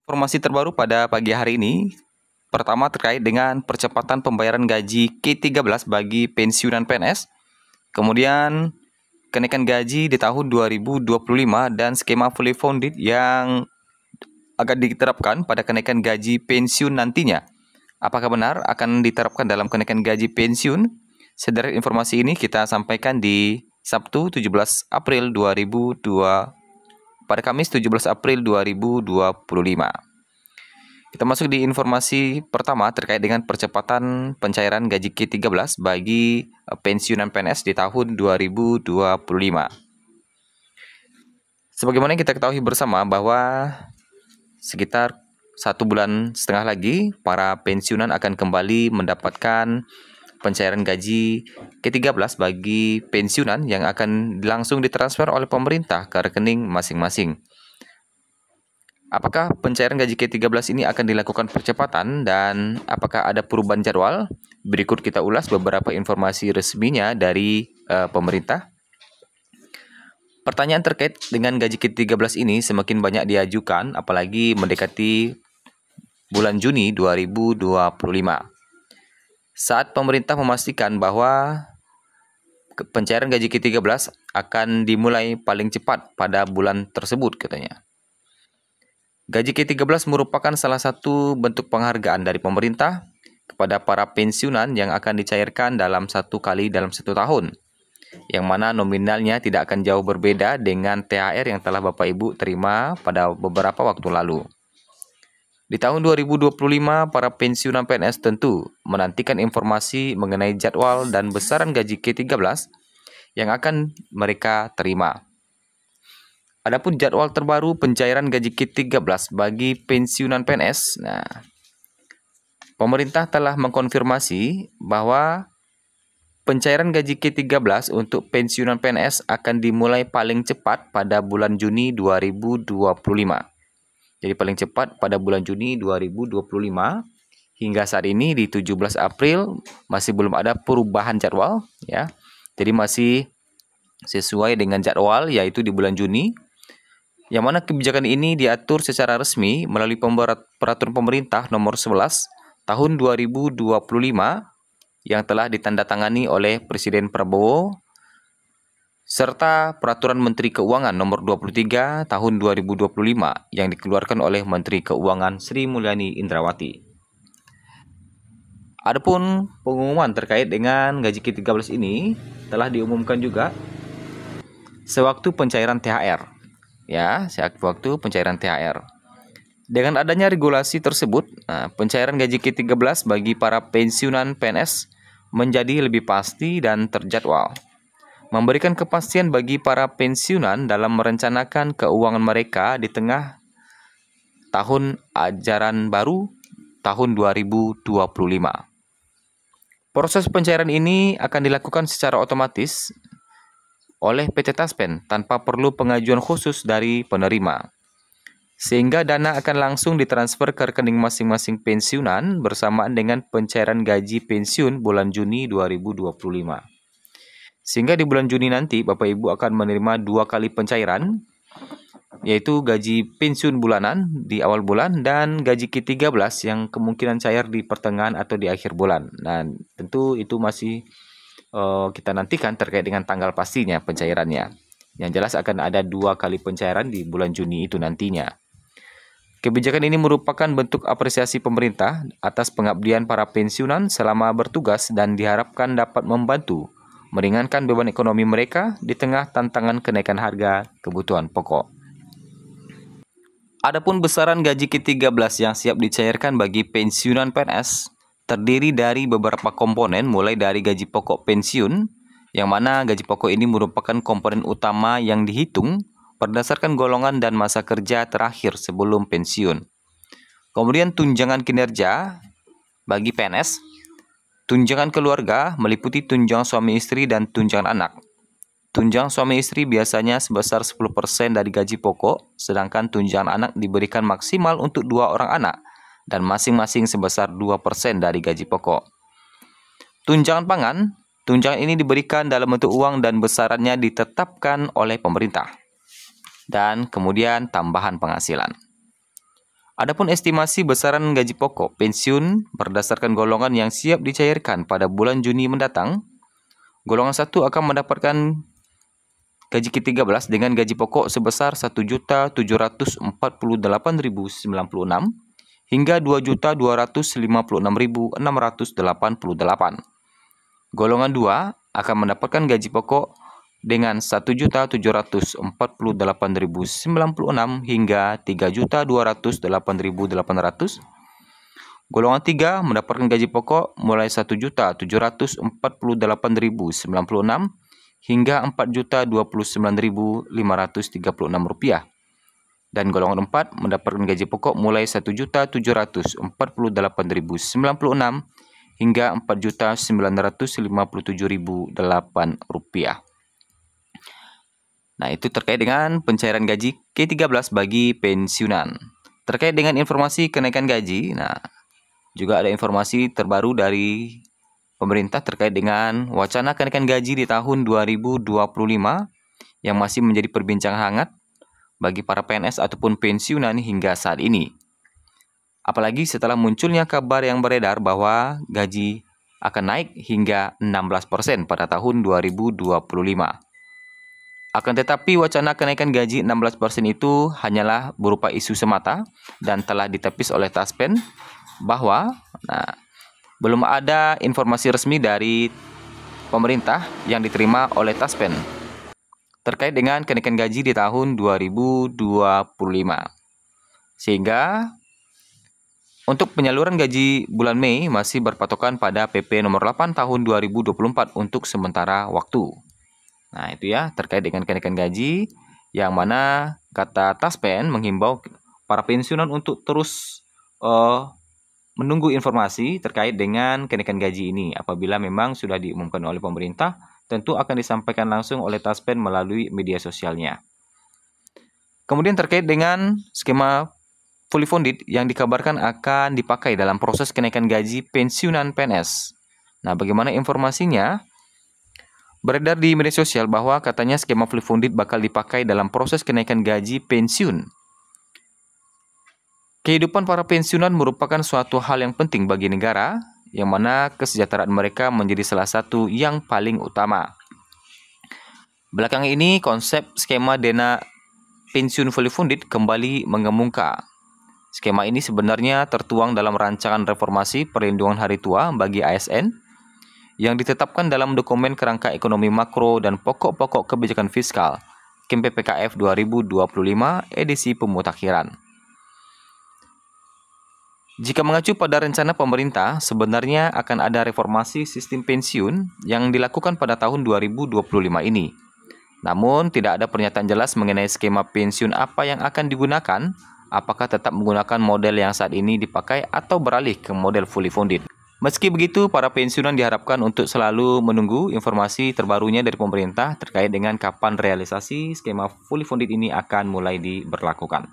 Informasi terbaru pada pagi hari ini, pertama terkait dengan percepatan pembayaran gaji K13 bagi pensiunan PNS, kemudian kenaikan gaji di tahun 2025 dan skema fully funded yang akan diterapkan pada kenaikan gaji pensiun nantinya. Apakah benar akan diterapkan dalam kenaikan gaji pensiun? Sederet informasi ini kita sampaikan di Sabtu 17 April 2002 pada Kamis 17 April 2025. Kita masuk di informasi pertama terkait dengan percepatan pencairan gaji K13 bagi pensiunan PNS di tahun 2025. Sebagaimana kita ketahui bersama bahwa sekitar 1,5 bulan lagi para pensiunan akan kembali mendapatkan pencairan gaji K13 bagi pensiunan yang akan langsung ditransfer oleh pemerintah ke rekening masing-masing. Apakah pencairan gaji K13 ini akan dilakukan percepatan dan apakah ada perubahan jadwal? Berikut kita ulas beberapa informasi resminya dari pemerintah. Pertanyaan terkait dengan gaji K13 ini semakin banyak diajukan apalagi mendekati bulan Juni 2025. Saat pemerintah memastikan bahwa pencairan gaji K13 akan dimulai paling cepat pada bulan tersebut katanya. Gaji K13 merupakan salah satu bentuk penghargaan dari pemerintah kepada para pensiunan yang akan dicairkan dalam satu kali dalam 1 tahun, yang mana nominalnya tidak akan jauh berbeda dengan THR yang telah Bapak Ibu terima pada beberapa waktu lalu. Di tahun 2025, para pensiunan PNS tentu menantikan informasi mengenai jadwal dan besaran gaji K13 yang akan mereka terima. Adapun jadwal terbaru pencairan gaji K13 bagi pensiunan PNS, pemerintah telah mengkonfirmasi bahwa pencairan gaji K13 untuk pensiunan PNS akan dimulai paling cepat pada bulan Juni 2025. Jadi paling cepat pada bulan Juni 2025. Hingga saat ini di 17 April masih belum ada perubahan jadwal ya. Jadi masih sesuai dengan jadwal yaitu di bulan Juni. Yang mana kebijakan ini diatur secara resmi melalui peraturan pemerintah nomor 11 tahun 2025 yang telah ditandatangani oleh Presiden Prabowo serta Peraturan Menteri Keuangan Nomor 23 Tahun 2025 yang dikeluarkan oleh Menteri Keuangan Sri Mulyani Indrawati. Adapun pengumuman terkait dengan gaji K13 ini telah diumumkan juga sewaktu pencairan THR. Ya, sewaktu pencairan THR. Dengan adanya regulasi tersebut, pencairan gaji K13 bagi para pensiunan PNS menjadi lebih pasti dan terjadwal, memberikan kepastian bagi para pensiunan dalam merencanakan keuangan mereka di tengah tahun ajaran baru tahun 2025. Proses pencairan ini akan dilakukan secara otomatis oleh PT Taspen tanpa perlu pengajuan khusus dari penerima, sehingga dana akan langsung ditransfer ke rekening masing-masing pensiunan bersamaan dengan pencairan gaji pensiun bulan Juni 2025. Sehingga di bulan Juni nanti Bapak Ibu akan menerima 2 kali pencairan, yaitu gaji pensiun bulanan di awal bulan dan gaji K13 yang kemungkinan cair di pertengahan atau di akhir bulan. Nah, tentu itu masih kita nantikan terkait dengan tanggal pastinya pencairannya. Yang jelas akan ada 2 kali pencairan di bulan Juni itu nantinya. Kebijakan ini merupakan bentuk apresiasi pemerintah atas pengabdian para pensiunan selama bertugas dan diharapkan dapat membantu meringankan beban ekonomi mereka di tengah tantangan kenaikan harga kebutuhan pokok. Adapun besaran gaji K13 yang siap dicairkan bagi pensiunan PNS terdiri dari beberapa komponen mulai dari gaji pokok pensiun, yang mana gaji pokok ini merupakan komponen utama yang dihitung berdasarkan golongan dan masa kerja terakhir sebelum pensiun. Kemudian tunjangan kinerja bagi PNS, tunjangan keluarga meliputi tunjangan suami istri dan tunjangan anak. Tunjangan suami istri biasanya sebesar 10% dari gaji pokok, sedangkan tunjangan anak diberikan maksimal untuk 2 orang anak dan masing-masing sebesar 2% dari gaji pokok. Tunjangan pangan, tunjangan ini diberikan dalam bentuk uang dan besarannya ditetapkan oleh pemerintah. Dan kemudian tambahan penghasilan. Adapun estimasi besaran gaji pokok pensiun berdasarkan golongan yang siap dicairkan pada bulan Juni mendatang, golongan 1 akan mendapatkan gaji ke-13 dengan gaji pokok sebesar Rp1.748.096 hingga Rp2.256.688. Golongan 2 akan mendapatkan gaji pokok dengan Rp1.748.096 hingga Rp3.208.800. Golongan 3 mendapatkan gaji pokok mulai Rp1.748.096 hingga Rp4.029.536. Dan golongan 4 mendapatkan gaji pokok mulai Rp1.748.096 hingga Rp4.957.008. Nah, itu terkait dengan pencairan gaji ke-13 bagi pensiunan. Terkait dengan informasi kenaikan gaji, nah, juga ada informasi terbaru dari pemerintah terkait dengan wacana kenaikan gaji di tahun 2025 yang masih menjadi perbincangan hangat bagi para PNS ataupun pensiunan hingga saat ini. Apalagi setelah munculnya kabar yang beredar bahwa gaji akan naik hingga 16% pada tahun 2025. Akan tetapi wacana kenaikan gaji 16% itu hanyalah berupa isu semata dan telah ditepis oleh Taspen bahwa belum ada informasi resmi dari pemerintah yang diterima oleh Taspen terkait dengan kenaikan gaji di tahun 2025. Sehingga untuk penyaluran gaji bulan Mei masih berpatokan pada PP nomor 8 tahun 2024 untuk sementara waktu. Nah, itu ya terkait dengan kenaikan gaji yang mana kata Taspen menghimbau para pensiunan untuk terus menunggu informasi terkait dengan kenaikan gaji ini. Apabila memang sudah diumumkan oleh pemerintah, tentu akan disampaikan langsung oleh Taspen melalui media sosialnya. Kemudian terkait dengan skema fully funded yang dikabarkan akan dipakai dalam proses kenaikan gaji pensiunan PNS. Nah, bagaimana informasinya? Beredar di media sosial bahwa katanya skema fully funded bakal dipakai dalam proses kenaikan gaji pensiun. Kehidupan para pensiunan merupakan suatu hal yang penting bagi negara, yang mana kesejahteraan mereka menjadi salah satu yang paling utama. Belakangan ini, konsep skema dana pensiun fully funded kembali mengemuka. Skema ini sebenarnya tertuang dalam rancangan reformasi perlindungan hari tua bagi ASN yang ditetapkan dalam dokumen kerangka ekonomi makro dan pokok-pokok kebijakan fiskal KEM-PPKF 2025 edisi pemutakhiran. Jika mengacu pada rencana pemerintah, sebenarnya akan ada reformasi sistem pensiun yang dilakukan pada tahun 2025 ini. Namun, tidak ada pernyataan jelas mengenai skema pensiun apa yang akan digunakan, apakah tetap menggunakan model yang saat ini dipakai atau beralih ke model fully funded. Meski begitu, para pensiunan diharapkan untuk selalu menunggu informasi terbarunya dari pemerintah terkait dengan kapan realisasi skema fully funded ini akan mulai diberlakukan.